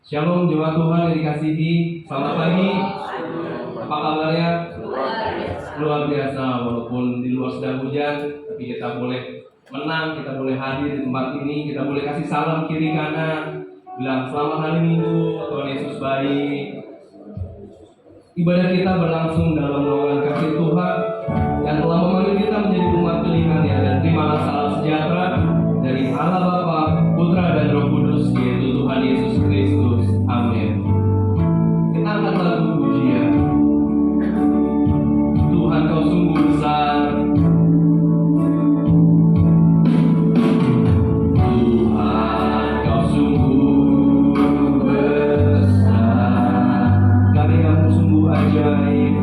Shalom jemaat Tuhan yang dikasihi, selamat pagi. Apa kabarnya? Luar biasa, walaupun di luar sedang hujan, tapi kita boleh menang, kita boleh hadir di tempat ini, kita boleh kasih salam kiri kanan, bilang selamat hari Minggu, Tuhan Yesus baik. Ibadah kita berlangsung dalam naungan kasih Tuhan yang telah memanggil kita menjadi umat pilihannya, dan terimalah salam sejahtera dari Allah Bapa, Putra dan Roh Kudus, yaitu Tuhan Yesus Kristus. Amin. Kita angkat lagu pujian. Tuhan kau sungguh besar. Tuhan kau sungguh besar. Karyamu sungguh ajaib.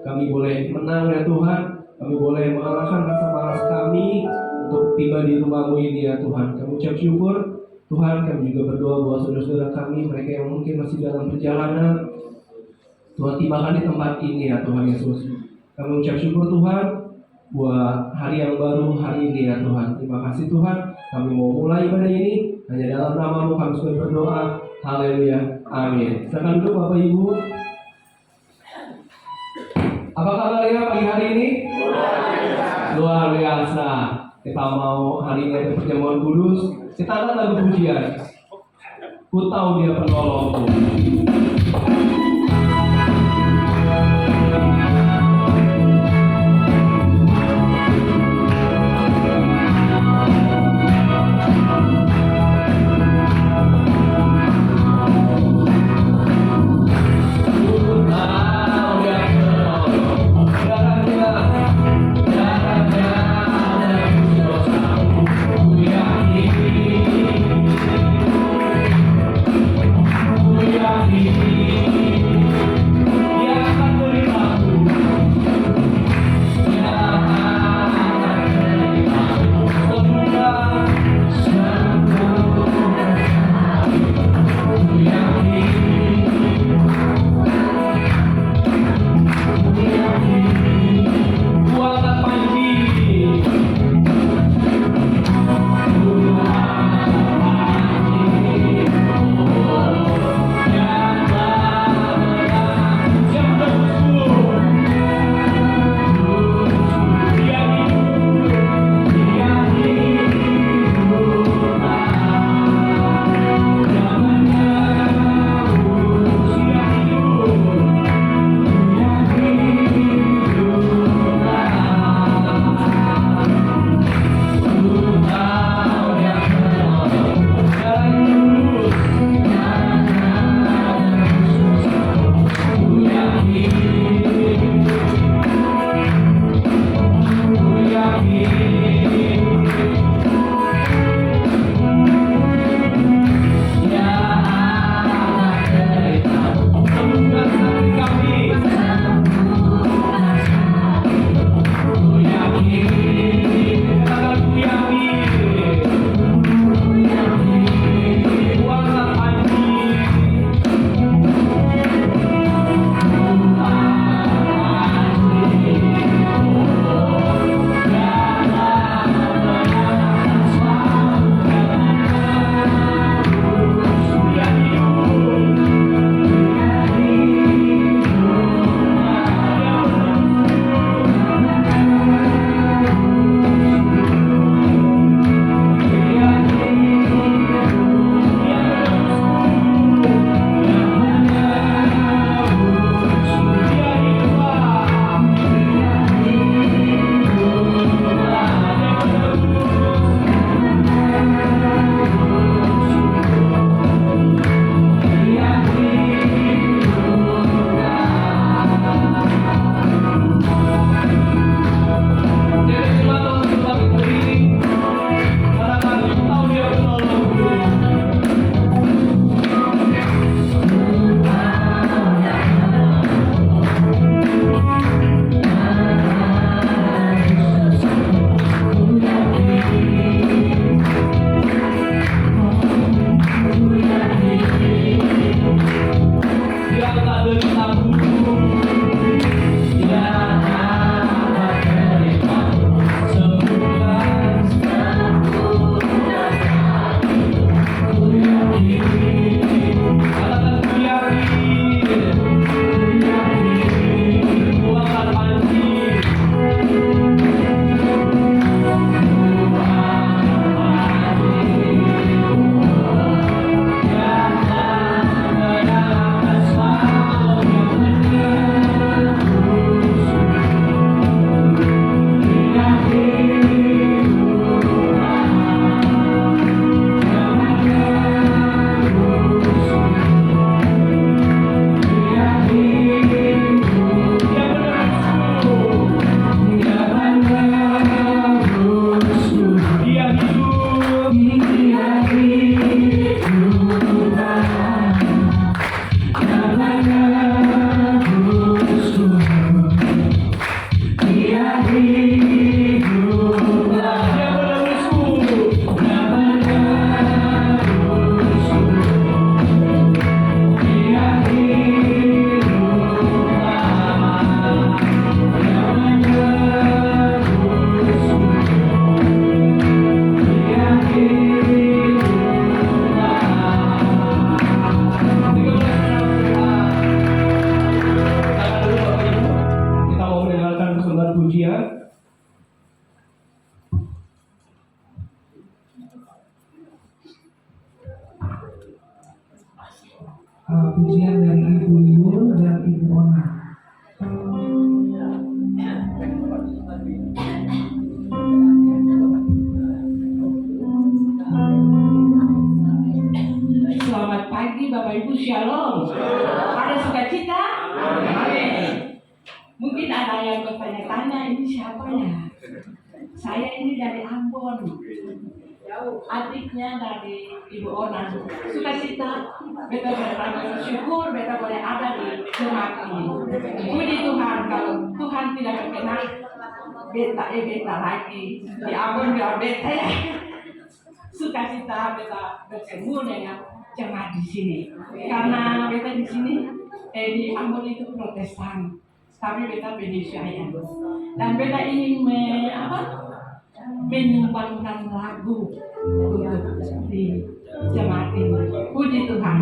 kami boleh menang ya Tuhan. Kami boleh mengalahkan rasa malas kami untuk tiba di rumah-Mu ini ya Tuhan. Kami ucap syukur Tuhan. Kami juga berdoa buat saudara-saudara kami, mereka yang mungkin masih dalam perjalanan, Tuhan tibakan di tempat ini ya Tuhan Yesus. Kami ucap syukur Tuhan buat hari yang baru hari ini ya Tuhan. Terima kasih Tuhan. Kami mau mulai ibadah ini hanya dalam nama-Mu kami sudah berdoa. Haleluya. Amin. Silakan duduk Bapak Ibu. Apa kabarnya pagi hari ini? Luar biasa. Kita mau hari ini ada perjamuan kudus. Kita angkat lagu pujian. Ku tahu Dia penolongku. Ku yakin Pujian dari Ibu Yul dan Ibu Ona. Selamat pagi Bapak Ibu, Shalom. Ada sukacita? Amin. Mungkin ada yang bertanya-tanya, ini siapa ya? Saya ini dari Ambon, adiknya dari Ibu Ona. Sukacita, beta bersyukur beta boleh ada di jemaat ini. Puji Tuhan, kalau Tuhan tidak berkenan, beta lagi di Ambon biar beta ya. Sukacita beta bertemu dengan jemaat di sini. Karena beta di sini di Ambon itu Protestan, tapi beta penyesuaian. Dan beta ingin menyumbangkan lagu untuk di jemaat ini. Puji Tuhan.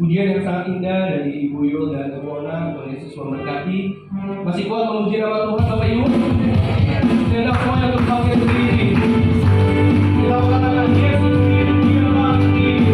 pujian yang sangat indah dari Ibu Yul dan Ibu Ona. Tuhan Yesus memberkati. Masih kuat memuji nama Tuhan Bapak Ibu? Stand semuanya untuk bangkit berdiri. Kita katakan Yesus hidup, Dia bangkit.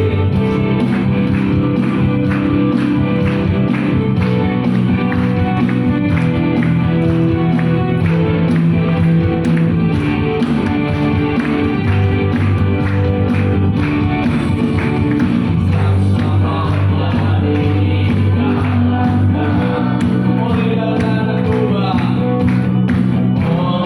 Oh,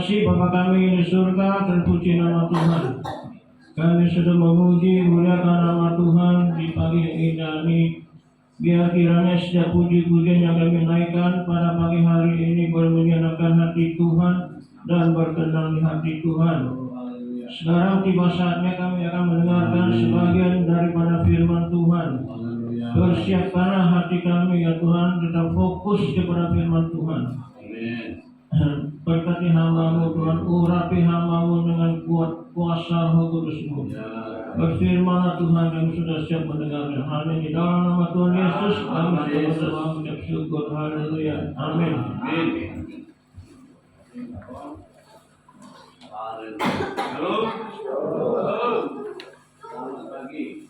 kasih Bapa kami di surga, terpuji nama Tuhan. Kami sudah memuji muliakan nama Tuhan di pagi yang indah ini. Biar kiranya setiap puji-pujian yang kami naikkan pada pagi hari ini boleh menyenangkan hati Tuhan dan berkenan di hati Tuhan. Sekarang tiba saatnya kami akan mendengarkan sebagian daripada firman Tuhan. Persiapkanlah hati kami ya Tuhan, tetap fokus kepada firman Tuhan. Berkati hamba-Mu Tuhan, urapi hamba-Mu dengan kuasa Roh Kudus-Mu. Berfirmanlah Tuhan, kami sudah siap mendengarkan. Amin. Di dalam nama Tuhan Yesus kami sudah berdoa mengucap syukur. Haleluya. Amin. Halo. Selamat pagi.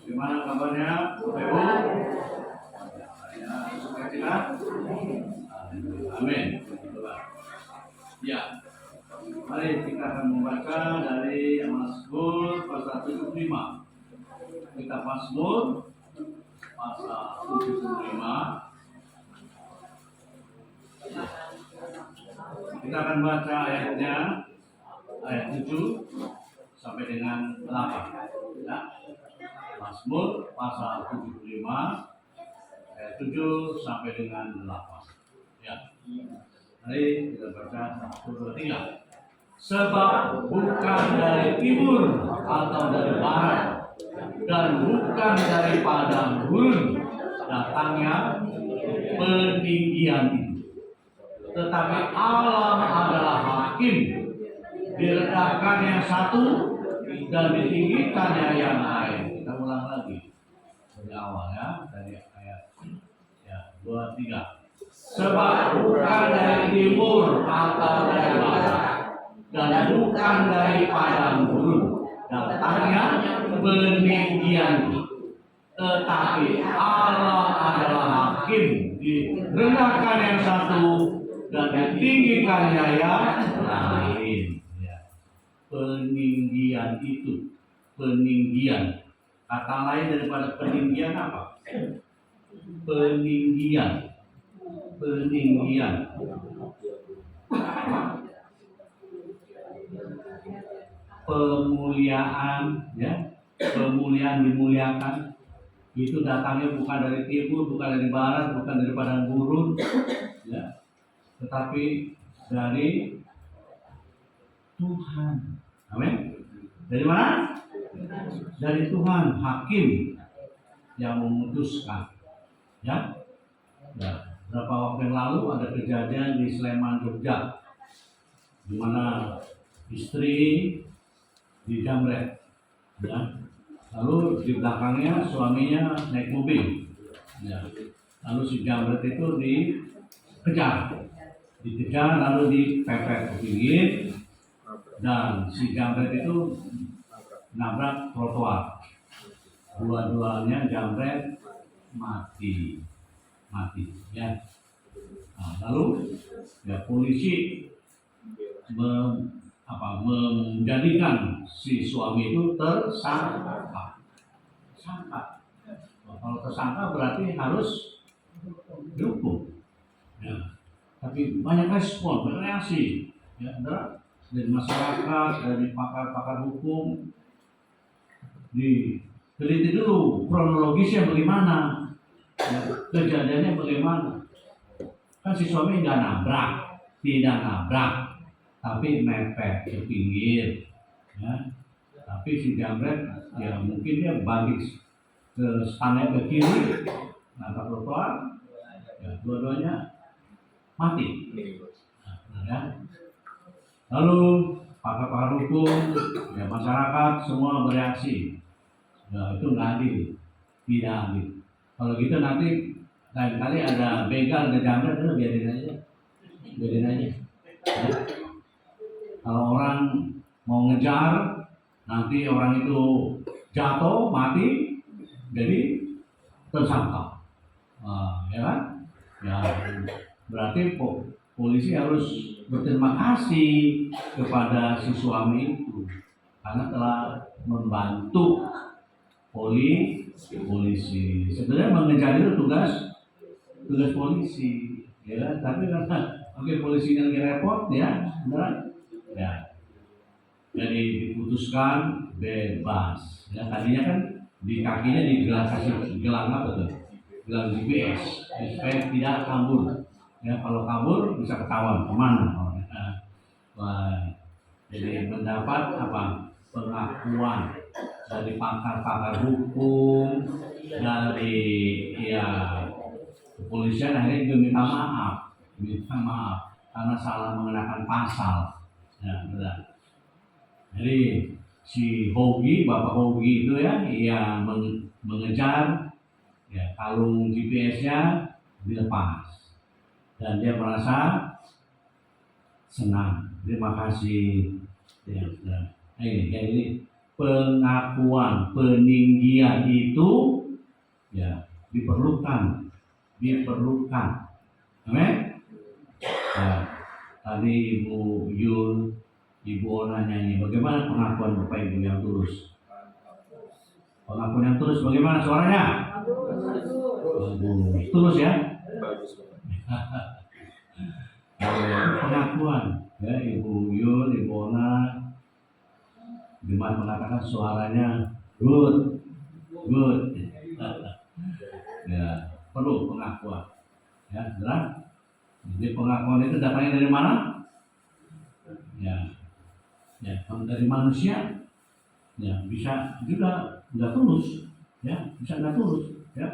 Gimana kabarnya, Bapak Ibu? Sukacita? Amin. Ya. Mari kita akan membaca dari Mazmur pasal 75. Kita Mazmur pasal 75. Kita akan baca ayatnya, ayat 7 sampai dengan 8. Ya. Mazmur pasal 75 ayat 7 sampai dengan 8. Ya. Mari kita baca 1, 2, 3. Sebab bukan dari timur atau dari barat dan bukan dari padang gurun datangnya peninggian itu, tetapi Allah adalah hakim. Direndahkan yang satu dan ditinggikannya yang lain. Kita ulang lagi dari awal ya, dari ayat 2, 3. Sebab bukan dari timur atau dari barat dan bukan dari padang gurun datangnya peninggian itu, tetapi Allah adalah hakim. Direndahkan yang satu dan ditinggikannya yang lain. Ya. Peninggian itu, peninggian. Kata lain daripada peninggian apa? Peninggian, peninggian. Pemuliaan, ya, pemuliaan, dimuliakan. Itu datangnya bukan dari timur, bukan dari barat, bukan dari padang gurun, ya, tetapi dari Tuhan. Amin. Dari mana? Dari Tuhan, hakim yang memutuskan. Ya. Ya. Berapa waktu yang lalu ada kejadian di Sleman, Jogja, di mana istri dijamret, ya. Lalu di belakangnya suaminya naik mobil, ya. Lalu si jamret itu dikejar, lalu dipepet ke pinggir, dan si jamret itu nabrak trotoar. Dua-duanya jamret mati, ya. Nah, lalu ya polisi menjadikan si suami itu tersangka. Kalau tersangka berarti harus dihukum. Ya. Tapi banyak respon, bereaksi, ya, dari masyarakat, dari pakar-pakar hukum. Diteliti dulu kronologisnya bagaimana, ya, kejadiannya bagaimana. Kan si suami tidak nabrak, tapi mepet ke pinggir, ya. Tapi si jamret ya mungkin dia balik ke sana ke kiri, nabrak trotoar, ya, dua-duanya mati. Nah, ya. Lalu pakar-pakar hukum, ya, masyarakat semua bereaksi, ya, itu nggak adil, tidak adil. Kalau gitu nanti lain kali ada begal, ada jamret, itu biarin aja. Ya. Kalau orang mau ngejar, nanti orang itu jatuh, mati, jadi tersangka. Ya kan? Ya, berarti polisi harus berterima kasih kepada si suami itu karena telah membantu polisi. Sebenarnya mengejar itu tugas polisi, ya. Tapi karena Mungkin polisinya lagi repot ya, beneran? Ya. Jadi diputuskan bebas. Ya, tadinya kan di kakinya kasih gelang apa tuh? Gelang GPS supaya tidak kabur. Ya, kalau kabur bisa ketahuan kemana. Wah, jadi mendapat apa? Pengakuan dari pakar-pakar hukum, dari ya kepolisian akhirnya juga minta maaf karena salah mengenakan pasal. Ya, benar. Jadi si Hogi, Bapak Hogi itu ya, yang mengejar ya kalung GPS-nya dilepas dan dia merasa senang. Terima kasih. Ya, ya. Ini pengakuan peninggian itu ya diperlukan. Amin. Ya, tadi Ibu Yul, Ibu Ona nyanyi. Bagaimana pengakuan Bapak Ibu yang tulus? Pengakuan yang tulus bagaimana suaranya? Bagus. Tulus ya? Pengakuan ya Ibu Yul, Ibu Ona, gimana mengatakan suaranya good. Ya, perlu pengakuan. Ya, benar? Jadi pengakuan itu datangnya dari mana? Ya, dari manusia. Ya, bisa juga nggak tulus. Ya, bisa nggak tulus. Ya.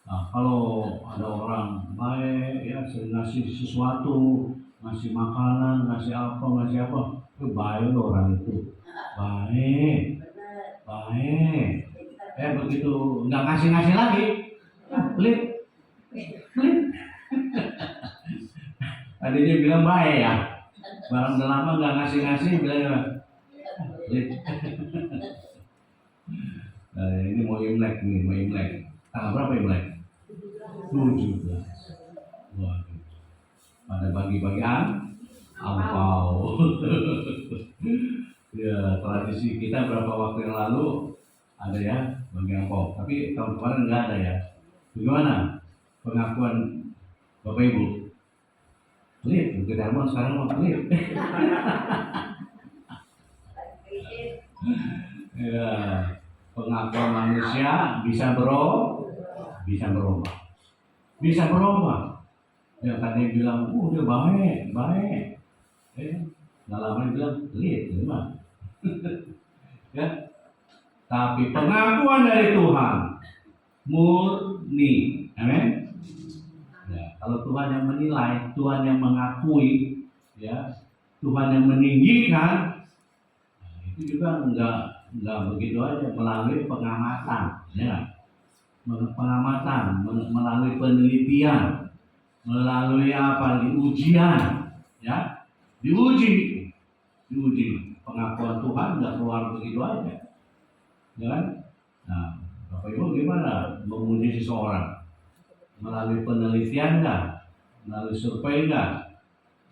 Nah, kalau ada orang baik, ya, ngasih sesuatu, ngasih makanan, ngasih apa, itu baik loh orang itu. Baik. Begitu nggak ngasih lagi, pelit. Tadi dia bilang baik ya, barang udah lama nggak ngasih bilang pelit. Nah, ini mau Imlek. Tanggal berapa Imlek? 17. Waduh. Pada bagi-bagian angpau. Ya, tradisi kita berapa waktu yang lalu ada ya bagi angpau. Tapi tahun kemarin nggak ada ya. Bagaimana pengakuan Bapak Ibu? Pelit, Bukit Darmon sekarang mau pelit. Ya, pengakuan manusia bisa berubah. Yang tadi bilang, dia baik. Nggak lama bilang pelit, gimana? Ya, tapi pengakuan dari Tuhan murni, amin. Ya, kalau Tuhan yang menilai, Tuhan yang mengakui, ya, Tuhan yang meninggikan, itu juga enggak begitu aja, melalui pengamatan, ya, melalui penelitian, melalui apa? Ujian, ya, diuji. Pengakuan Tuhan enggak keluar begitu aja, ya kan? Nah, Bapak Ibu gimana menguji seseorang? Melalui penelitian enggak? Melalui survei enggak?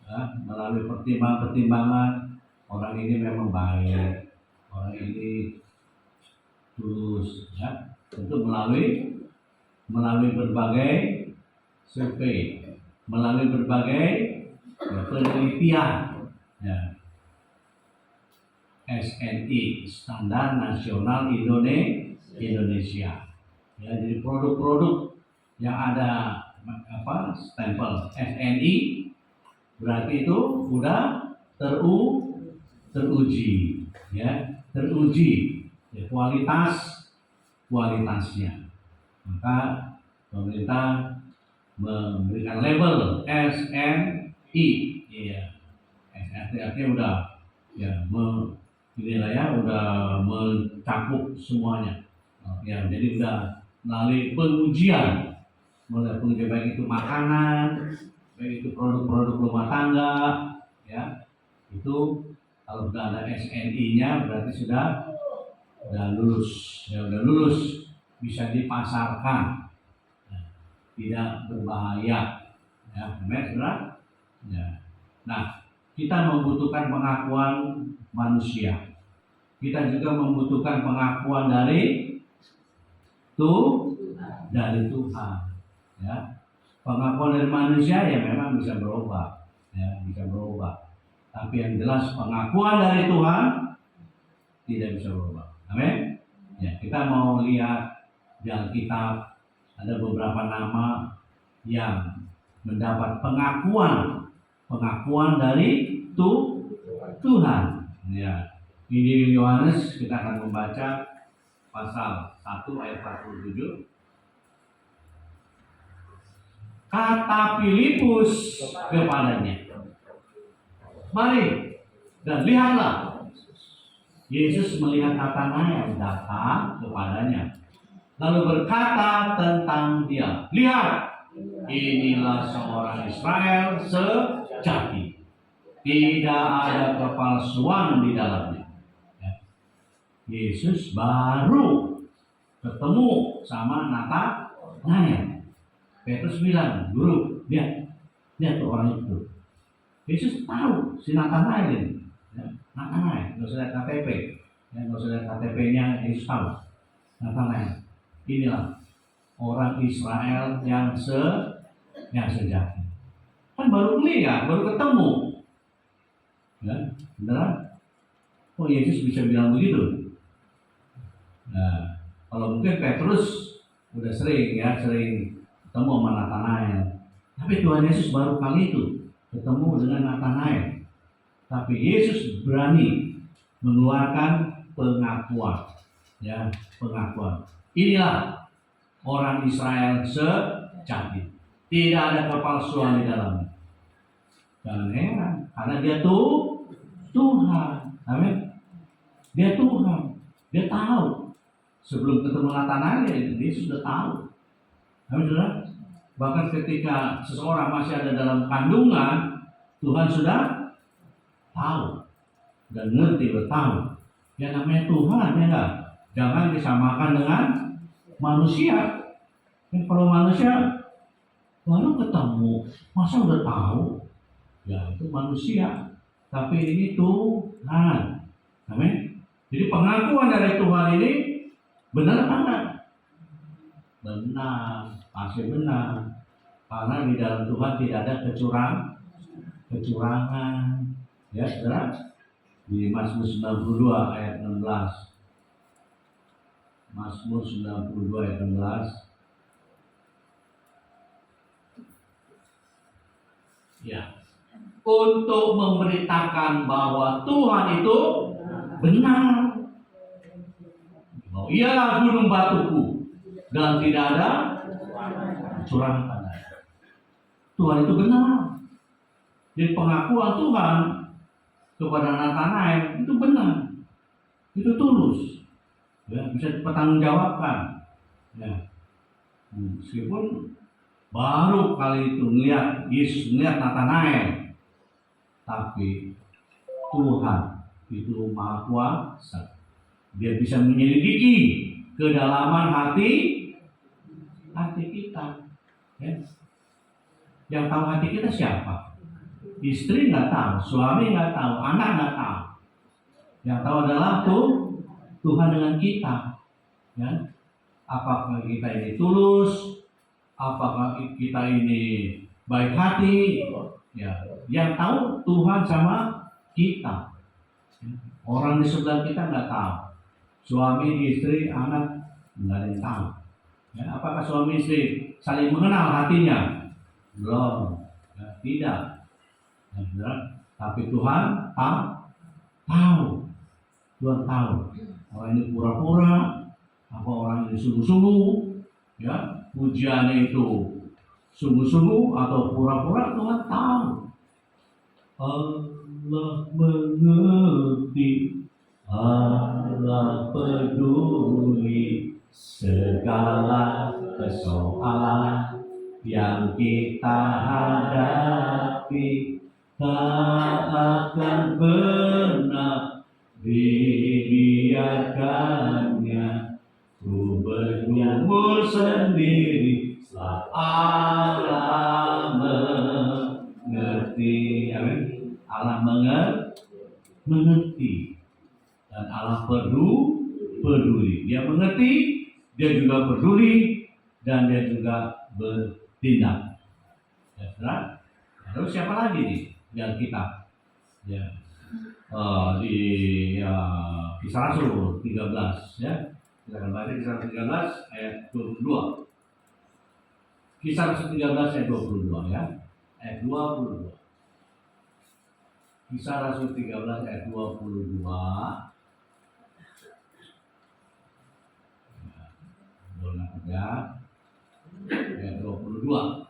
Ya, melalui pertimbangan orang ini memang baik, orang ini tulus, ya. Tentu melalui berbagai survei, melalui berbagai penelitian, ya. SNI, Standar Nasional Indonesia. Ya, jadi produk-produk yang ada stempel SNI berarti itu sudah teruji, ya, ya, kualitasnya. Maka pemerintah memberikan label SNI, ya, artinya udah ya udah mencakup semuanya. Ya, jadi udah melalui pengujian baik itu makanan, baik itu produk-produk rumah tangga, ya, itu kalau sudah ada SNI-nya berarti sudah lulus, bisa dipasarkan, ya, tidak berbahaya, ya, benar. Ya. Nah, kita membutuhkan pengakuan manusia. Kita juga membutuhkan pengakuan dari Tuhan. Ya. Pengakuan dari manusia ya memang bisa berubah. ya, bisa berubah. Tapi yang jelas pengakuan dari Tuhan tidak bisa berubah. Amin. Ya, kita mau lihat di Alkitab ada beberapa nama yang mendapat pengakuan dari Tuhan. Ya, Injil Yohanes kita akan membaca pasal 1 ayat 47. Kata Filipus kepadanya, mari dan lihatlah. Yesus melihat Natanael datang kepadanya, lalu berkata tentang dia, lihat, inilah seorang Israel sejati, tidak ada kepalsuan di dalamnya. Ya. Yesus baru ketemu sama Natanael. Petrus bilang, guru, lihat tuh orang itu. Yesus tahu si Natanael ini. Ya, Natanael, nggak usah lihat KTP. Ya, nggak usah lihat KTP-nya, Yesus tahu. Natanael, inilah orang Israel yang sejati. Kan baru lihat, baru ketemu. Ya, beneran? Oh, Yesus bisa bilang begitu. Nah, kalau mungkin Petrus udah sering ketemu sama Natanael. Tapi Tuhan Yesus baru kali itu ketemu dengan Natanael. Tapi Yesus berani mengeluarkan pengakuan. Ya, pengakuan. Inilah orang Israel sejati. Tidak ada kepalsuan di dalamnya. Jangan heran, karena dia Tuhan. Amin. Dia Tuhan. Dia tahu. Sebelum ketemu Natanael, dia sudah tahu. Amin, saudara. Bahkan ketika seseorang masih ada dalam kandungan, Tuhan sudah tahu dan ngerti, bertahu. Ya namanya Tuhan, ya enggak? Jangan disamakan dengan manusia. Kalau manusia baru ketemu, masa udah tahu? Ya itu manusia. Tapi ini Tuhan. Amin. Jadi pengakuan dari Tuhan ini benar apa enggak? Benar, pasti benar. Karena di dalam Tuhan tidak ada kecurangan. Ya, saudara. Di Mazmur 92 ayat 16. Mazmur 92 ayat 16. Ya. Untuk memberitakan bahwa Tuhan itu benar. Oh, ialah gunung batuku dan tidak ada kecurangan padanya. Tuhan itu benar. Jadi pengakuan Tuhan kepada Natanael itu benar, itu tulus, ya, bisa dipertanggungjawabkan. Ya. Meskipun baru kali itu Yesus melihat Natanael, tapi Tuhan itu Maha Kuasa. Dia bisa menyelidiki kedalaman hati kita. Ya. Yang tahu hati kita siapa? Istri nggak tahu, suami nggak tahu, anak nggak tahu. Yang tahu adalah Tuhan dengan kita. Ya. Apakah kita ini tulus? Apakah kita ini baik hati? Ya. Yang tahu Tuhan sama kita. Orang di sebelah kita nggak tahu. Suami, istri, anak nggak ada yang tahu. Ya. Apakah suami istri saling mengenal hatinya? Belum. Ya, tidak. Ya, tapi Tuhan tahu. Tuhan tahu. Orang ini pura-pura, apa orang ini sungguh-sungguh, ya, pujiannya itu sungguh-sungguh atau pura-pura, Tuhan tahu. Allah mengerti, Allah peduli segala persoalan yang kita hadapi. Tak akan pernah dibiarkannya. Ku bergumul sendiri saat Allah mengerti. Amin. Allah mengerti. Dan Allah peduli. Dia mengerti, dia juga peduli, dan dia juga bertindak. Ya, saudara? Lalu siapa lagi nih di Alkitab. Ya. Di Kisah Rasul 13 ya. Kita akan baca Kisah Rasul 13 ayat 22. Kisah Rasul 13 ayat 22 ya. Ayat 22. Kisah Rasul 13 ayat 22. Ya. Ayat 22.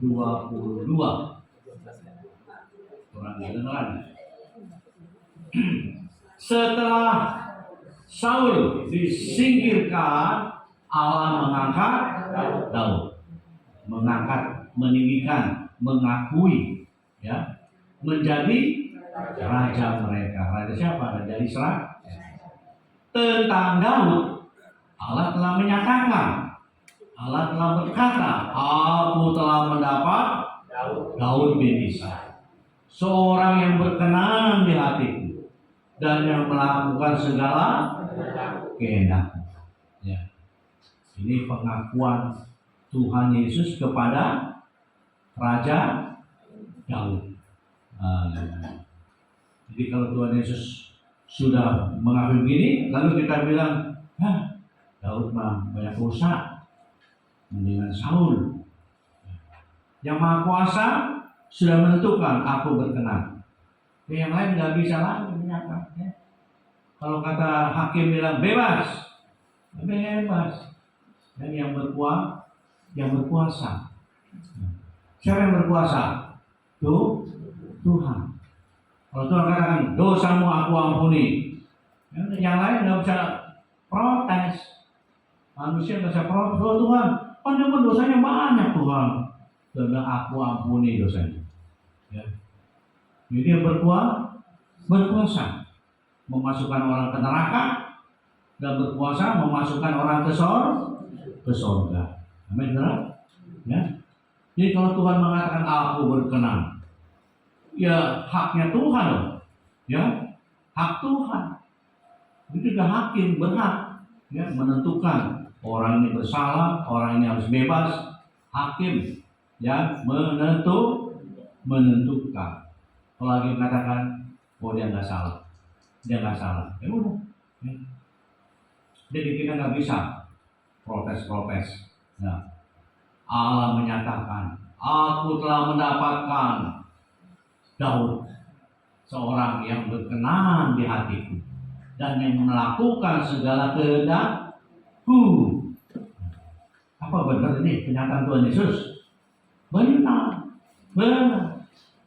22. Orang kedengaran. Setelah Saul disingkirkan, Allah mengangkat Daud, mengangkat, meninggikan, mengakui, ya, menjadi raja mereka. Raja siapa? Raja Israel. Tentang Daud, Allah telah menyatakan, Allah telah berkata, aku telah mendapat Daud bin Isai, seorang yang berkenan di hatiku dan yang melakukan segala kehendakku. Ya. Ini pengakuan Tuhan Yesus kepada Raja Daud. Jadi kalau Tuhan Yesus sudah mengakui begini, lalu kita bilang, Daud mah banyak dosa, mendingan Saul. Yang Maha Kuasa sudah menentukan aku berkenan. Yang lain nggak bisa lagi menyatakan. Ya. Kalau kata hakim bilang bebas, bebas. Dan yang berkuasa. Siapa yang berkuasa? Tuhan. Kalau Tuhan katakan dosamu aku ampuni, yang lain nggak bisa protes. Manusia nggak bisa protes. Oh Tuhan, kan dosanya banyak Tuhan. Dan aku ampuni dosanya. Ya. Jadi dia berkuasa memasukkan orang ke neraka dan berkuasa memasukkan orang ke surga. Amin, saudara? Ya. Jadi kalau Tuhan mengatakan aku berkenan, ya haknya Tuhan loh. Ya, hak Tuhan. Itu juga hakim berhak ya menentukan orang ini bersalah, orang ini harus bebas. Hakim ya menentukan. Kalau lagi mengatakan, oh dia nggak salah, ya udah. Ya. Jadi kita nggak bisa protes. Nah, Allah menyatakan, aku telah mendapatkan Daud, seorang yang berkenan di hatiku dan yang melakukan segala kehendakku. Apa benar ini kenyataan Tuhan Yesus? Benar.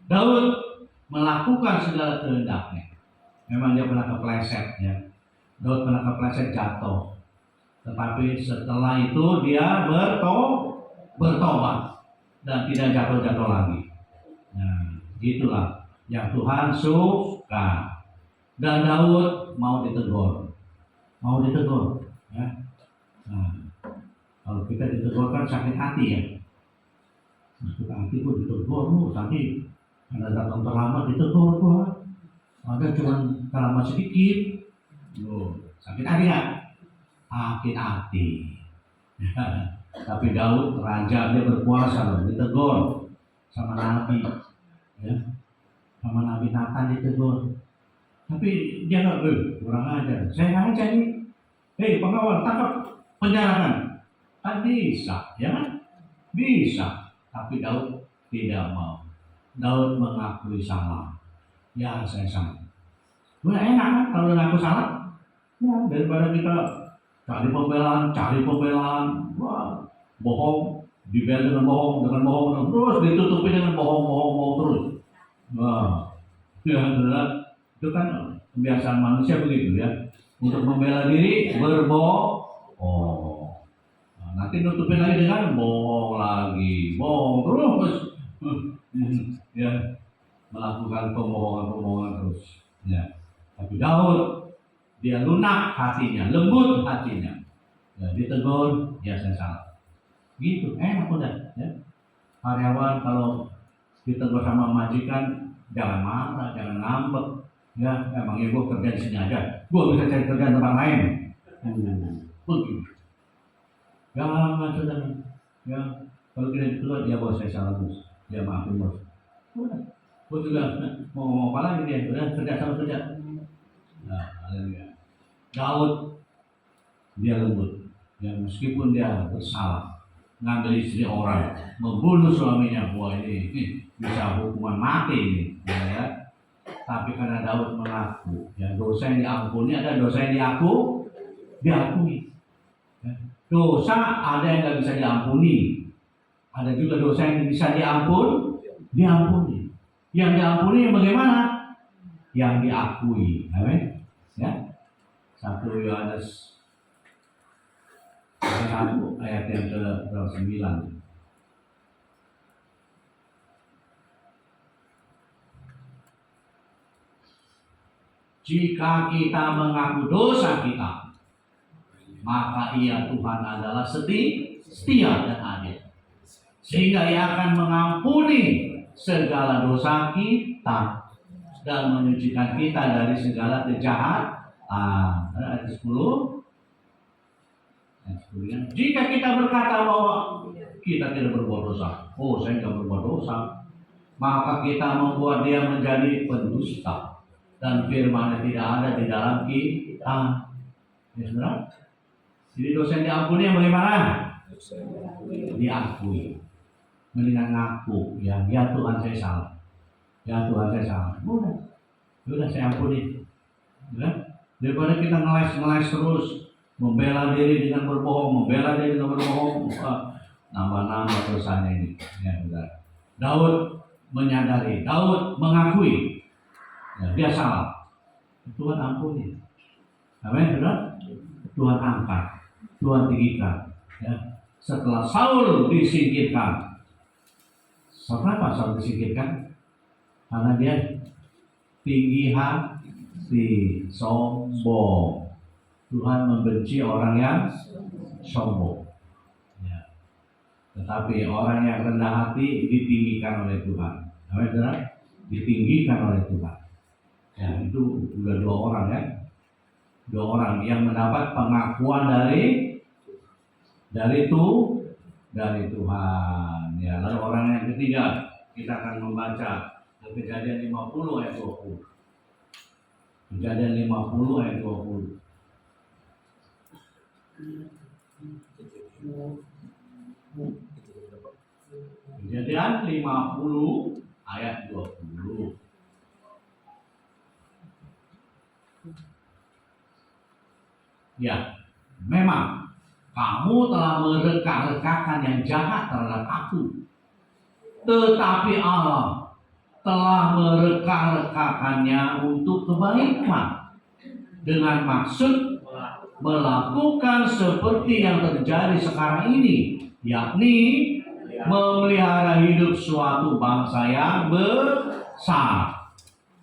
Daud melakukan segala kehendaknya. Memang dia pernah kepleset ya. Daud pernah kepleset jatuh. Tetapi setelah itu dia bertobat dan tidak jatuh lagi. Nah, itulah yang Tuhan suka. Dan Daud mau ditegur. Ya. Nah, kalau kita ditegur kan sakit hati ya. Sakit hati pun ditegur, tadi ada datang terlambat ditegur gua. Ada cuma terlambat sedikit. Sakit hati ya? Sakit hati. Tapi Daud raja, dia berkuasa loh, ditegur sama Nabi. Ya. Sama Nabi Nathan ditegur. Tapi dia nggak kurang ajar. Saya aja nih. Hei pengawal, tangkap, penjarakan. Kan bisa, ya kan? Bisa. Tapi Daud tidak mau. Daud mengakui salah. Ya saya salah. Udah enak kan kalau udah ngaku salah? Ya, daripada kita cari pembelaan. Wah, bohong, dibela dengan bohong, terus ditutupi dengan bohong terus. Wah, ya itu kan kebiasaan manusia begitu ya. Untuk membela diri berbohong. Nanti nutupin lagi dengan bohong terus ya, melakukan pembohongan terus ya. Tapi Daud dia lunak hatinya, lembut hatinya ya, ditegur ya saya salah gitu, enak udah ya. Karyawan kalau ditegur sama majikan jangan marah, jangan ngambek ya, emangnya gue kerja di sini aja, gue bisa cari kerjaan tempat lain begitu. Jangan saudara ya, kalau kita ditegur ya bos saya salah bos, ya maafin bos, udah Aku juga mau ngomong apa lagi dia, udah kerja sama kerja. Nah, haleluya. Daud dia lembut, ya meskipun dia bersalah, ngambil istri orang, membunuh suaminya, wah ini bisa hukuman mati ini, ya. Tapi karena Daud mengaku, ya dosa yang diampuni ada dosa yang diakui. Ya. Dosa ada yang nggak bisa diampuni, ada juga dosa yang bisa diampuni. Yang diampuni yang bagaimana? Yang diakui, amin. Ya, 1 Yohanes 1 ayat yang ke-9. Jika kita mengaku dosa kita, maka Ia Tuhan adalah setia dan adil, sehingga Ia akan mengampuni segala dosa kita dan menyucikan kita dari segala kejahatan. Ayat 10. Jika kita berkata bahwa kita tidak berbuat dosa, saya tidak berbuat dosa, maka kita membuat Dia menjadi pendusta dan firman tidak ada di dalam kita. Ya saudara? Jadi dosa yang diampuni yang bagaimana? Diakui. Mendingan ngaku, ya Tuhan saya salah. Ya Tuhan saya salah. Udah saya ampuni. Ya? Daripada kita ngeles terus, membela diri dengan berbohong, nambah dosanya ini. Ya saudara. Daud menyadari, Daud mengakui, ya, dia salah. Tuhan ampuni. Amin, saudara. Tuhan angkat, Tuhan tinggikan. Ya. Setelah Saul disingkirkan, kenapa Saul disingkirkan? Karena dia tinggi hati, sombong. Tuhan membenci orang yang sombong. Ya. Tetapi orang yang rendah hati ditinggikan oleh Tuhan. Amin, saudara. Ditinggikan oleh Tuhan. Ya, itu sudah 2 orang ya. 2 orang yang mendapat pengakuan dari Tuhan. Ya, lalu orang yang ketiga kita akan membaca Kejadian 50 ayat 20. Kejadian 50 ayat 20. Kejadian 50 ayat 20. Ya, memang kamu telah mereka-rekakan yang jahat terhadap aku, tetapi Allah telah mereka-rekakannya untuk kebaikan dengan maksud melakukan seperti yang terjadi sekarang ini, yakni memelihara hidup suatu bangsa yang besar.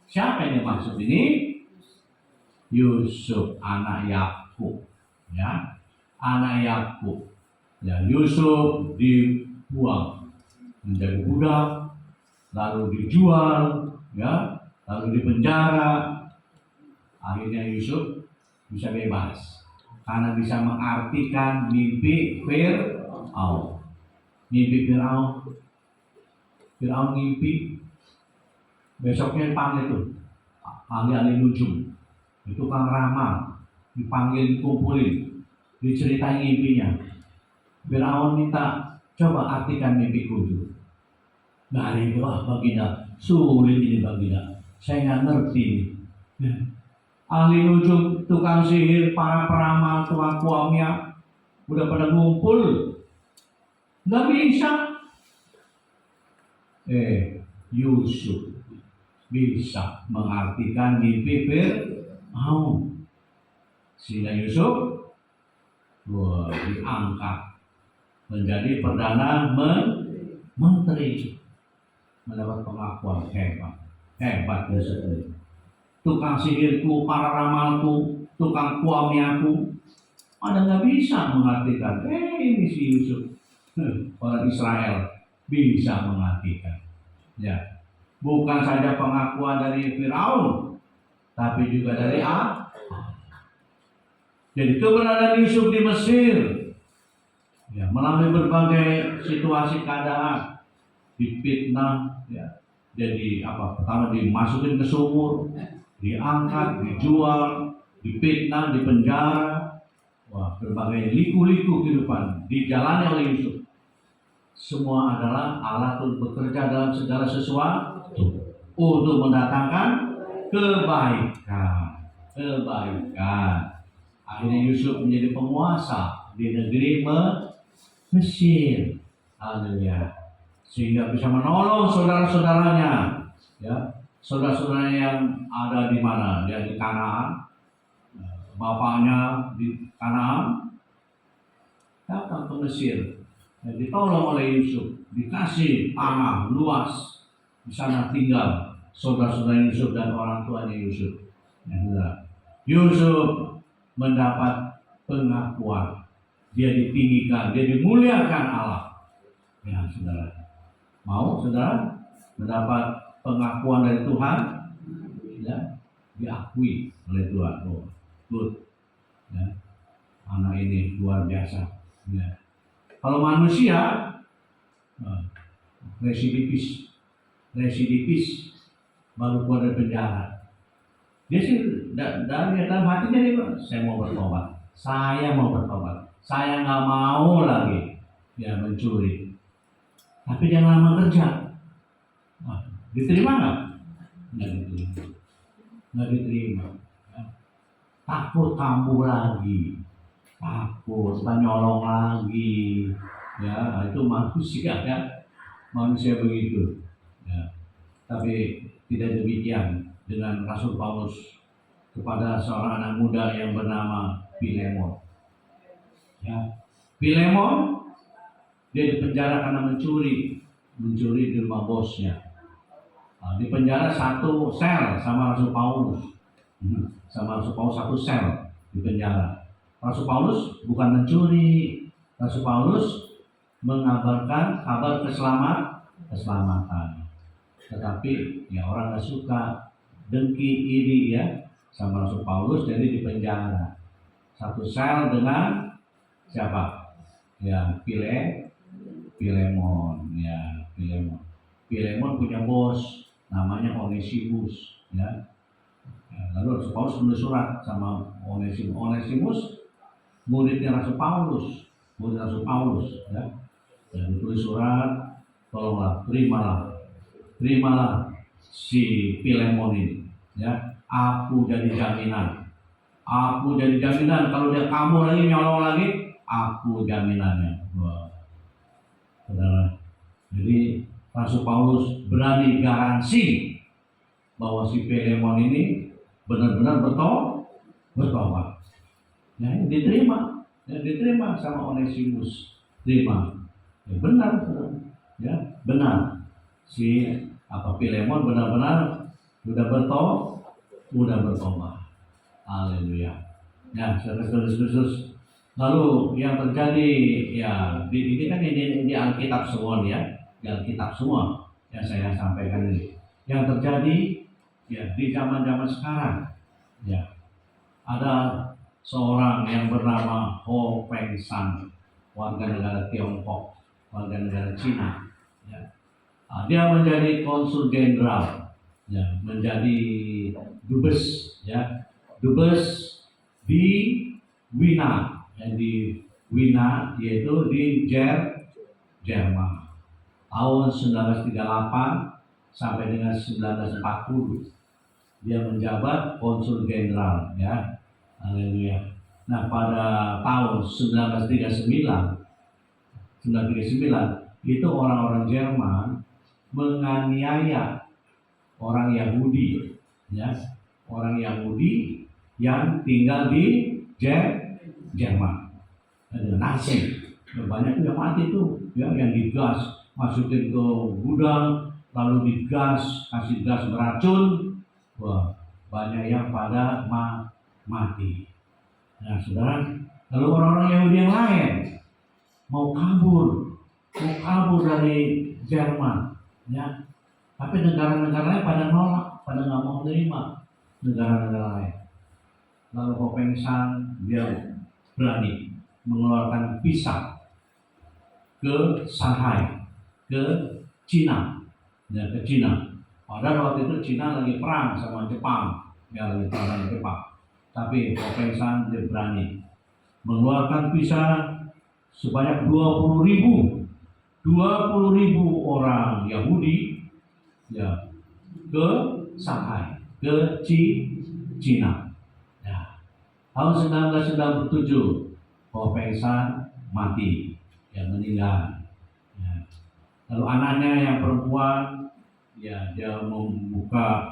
Siapa yang dimaksud ini? Yusuf, anak Yakub, ya, anak Yakub. Ya, Yusuf dibuang menjadi budak, lalu dijual, ya, lalu dipenjara. Akhirnya Yusuf bisa bebas karena bisa mengartikan mimpi Fir'aun. Mimpi Fir'aun mimpi, besoknya dipanggil tuh ahli nujum, itu Kang Ramal, dipanggil, dikumpulin, diceritain mimpinya. Fir'aun minta, coba artikan mimpiku itu. Nah ini baginda, sulit ini baginda, saya nggak ngerti ini. Ahli nujum, tukang sihir, para peramal, tukang kuamnya udah pada ngumpul, nggak bisa. Yusuf bisa mengartikan mimpi Fir'aun, sehingga Yusuf diangkat menjadi perdana menteri, mendapat pengakuan hebat Yusuf ini. Tukang sihirku, para ramalku, tukang kuamiaku, ada nggak bisa mengartikan. Ini si Yusuf, orang Israel bisa mengartikan. Ya, bukan saja pengakuan dari Fir'aun, tapi juga dari Allah. Jadi keberadaan Yusuf di Mesir, ya, melalui berbagai situasi keadaan, difitnah, ya, Jadi apa? Pertama dimasukin ke sumur, diangkat, dijual, dipitnah, dipenjara. Wah, berbagai liku-liku kehidupan dijalani oleh Yusuf. Semua adalah alat untuk bekerja dalam segala sesuatu untuk mendatangkan kebaikan. Akhirnya Yusuf menjadi penguasa di negeri Mesir. Haleluya. Sehingga bisa menolong saudara-saudaranya, ya, saudara-saudaranya yang ada di mana? Dia di Kanaan, bapaknya di Kanaan, datang ke Mesir, ya, ditolong oleh Yusuf, dikasih tanah luas, di sana tinggal saudara-saudara Yusuf dan orang tuanya Yusuf. Ya, Yusuf mendapat pengakuan, dia ditinggikan, dia dimuliakan Allah. Ya, saudara. Mau saudara mendapat pengakuan dari Tuhan, ya, diakui oleh Tuhan. Oh, good, ya, anak ini luar biasa. Ya. Kalau manusia residivis baru keluar dari penjara. Dia sih dalam hatinya dia, saya mau bertobat, saya nggak mau lagi ya mencuri. Tapi dia lama kerja, diterima nggak? Nggak diterima. Ya. Takut kambuh lagi, takut nyolong lagi. Ya, itu manusia begitu. Ya. Tapi tidak demikian dengan Rasul Paulus kepada seorang anak muda yang bernama Filemon. Ya. Filemon dia dipenjara karena mencuri di rumah bosnya. Di penjara satu sel sama Rasul Paulus. Satu sel di penjara. Rasul Paulus bukan mencuri. Rasul Paulus mengabarkan kabar keselamatan. Tetapi ya orang nggak suka, dengki, iri ya sama Rasul Paulus, jadi di penjara. Satu sel dengan siapa? Ya Filemon. Filemon punya bos namanya Onesimus, ya. Lalu Rasul Paulus menulis surat sama Onesimus, muridnya Rasul Paulus, ya. Dan ditulis surat, tolonglah terimalah si Filemon ini, ya. Aku jadi jaminan kalau dia kabur lagi, nyolong lagi, aku jaminannya. Wah. Saudara, jadi Rasul Paulus berani garansi bahwa si Filemon ini benar-benar bertobat. Ya, diterima sama Onesimus, terima. Ya, benar, saudara. Ya, benar. Si Filemon benar-benar sudah bertobat. Haleluya. Ya, saudara Kristus. Lalu yang terjadi ya ini kan ini Alkitab semua ya, di Alkitab semua yang saya sampaikan ini. Yang terjadi ya di zaman sekarang ya ada seorang yang bernama Ho Feng San, warga negara Tiongkok, warga negara Cina. Ya. Dia menjadi konsul jenderal, ya, menjadi dubes di Wina. Di Wina yaitu di Jerman tahun 1938 sampai dengan 1940 dia menjabat konsul jenderal, ya. Haleluya. Nah, pada tahun 1939 itu orang-orang Jerman menganiaya orang Yahudi, ya, orang Yahudi yang tinggal di Jerman. Ada Nazi, banyak yang mati tuh, ya, yang digas, masukin ke gudang, lalu digas, kasih gas beracun, wah, banyak yang pada mati. Nah, saudara, lalu orang-orang Yahudi yang lain mau kabur dari Jerman, ya, tapi negara-negara lain pada nolak, pada nggak mau menerima negara-negara lain. Lalu Ho Feng San dia berani mengeluarkan visa ke Shanghai, ke Cina, ya, ke Cina. Padahal waktu itu Cina lagi perang sama Jepang, ya lagi perang sama Jepang. Tapi Ho San dia berani mengeluarkan visa sebanyak 20.000 orang Yahudi ya ke Shanghai, ke Cina. Ya. Tahun 1997 Ho San mati, ya meninggal. Ya. Lalu anaknya yang perempuan, ya dia membuka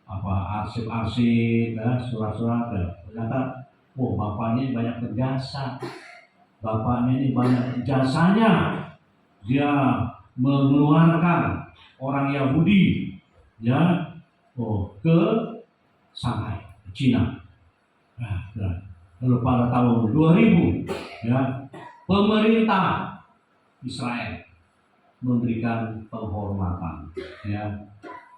arsip-arsip, ya, surat-surat. Ya. Ternyata, bapaknya banyak berjasa, bapaknya ini banyak jasanya. Dia mengeluarkan orang Yahudi, ya, ke Shanghai, Cina. Nah, lalu pada tahun 2000, ya, pemerintah Israel memberikan penghormatan, ya,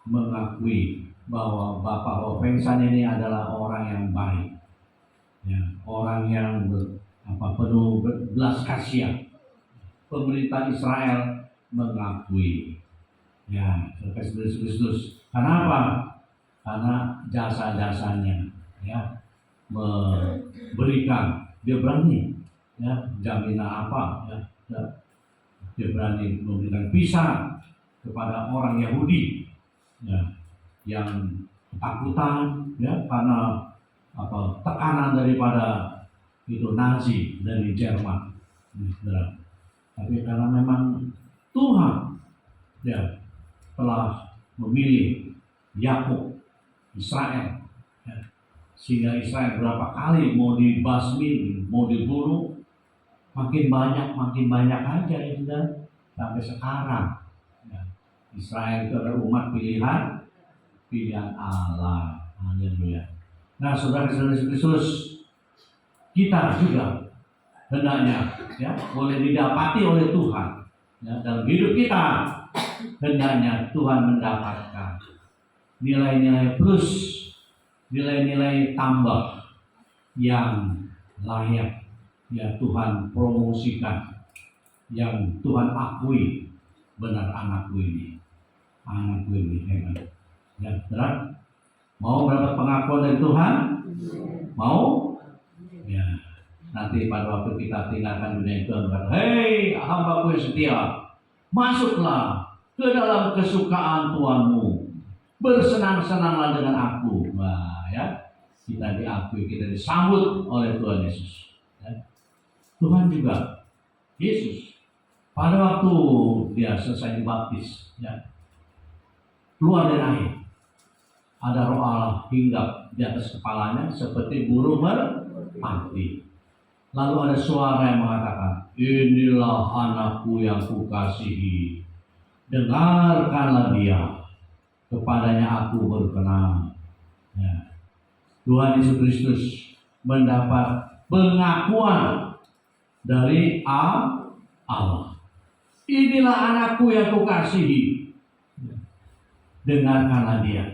mengakui bahwa Bapak Ho San ini adalah orang yang baik, ya, orang yang penuh belas kasihan. Pemerintah Israel mengakui, ya, Kristus. Karena apa? Karena jasa-jasanya, ya, memberikan, dia berani, ya, jaminan apa, ya, dia berani memberikan visa kepada orang Yahudi, ya, yang ketakutan, ya, karena tekanan daripada itu Nazi dari Jerman. Tapi karena memang Tuhan, ya, telah memilih Yakub, Israel, ya, sehingga Israel berapa kali mau dibasmi, mau dibunuh, makin banyak aja itu dan sampai sekarang, ya, Israel itu adalah umat pilihan Allah. Haleluya. Nah, saudara-saudara Kristus, kita juga hendaknya, ya, boleh didapati oleh Tuhan, ya, dalam hidup kita. Hendaknya Tuhan mendapatkan nilai-nilai plus, nilai-nilai tambah yang layak, ya, Tuhan promosikan, yang Tuhan akui, benar anakku ini hebat. Ya, benar. Mau dapat pengakuan dari Tuhan? Mau? Ya. Nanti pada waktu kita tinggalkan dunia itu, berkata, hei hambaku yang setia, masuklah ke dalam kesukaan Tuhanmu, bersenang-senanglah dengan aku. Nah, ya, kita diakui, kita disambut oleh Tuhan Yesus. Ya. Tuhan juga, Yesus, pada waktu dia selesai dibaptis, ya, keluar dari air, ada Roh Allah hinggap di atas kepalanya seperti burung merpati. Lalu ada suara yang mengatakan, inilah anakku yang kukasihi, dengarkanlah dia, kepadanya aku berkenan. Ya. Tuhan Yesus Kristus mendapat pengakuan dari Allah. Inilah anakku yang kukasihi, dengarkanlah dia.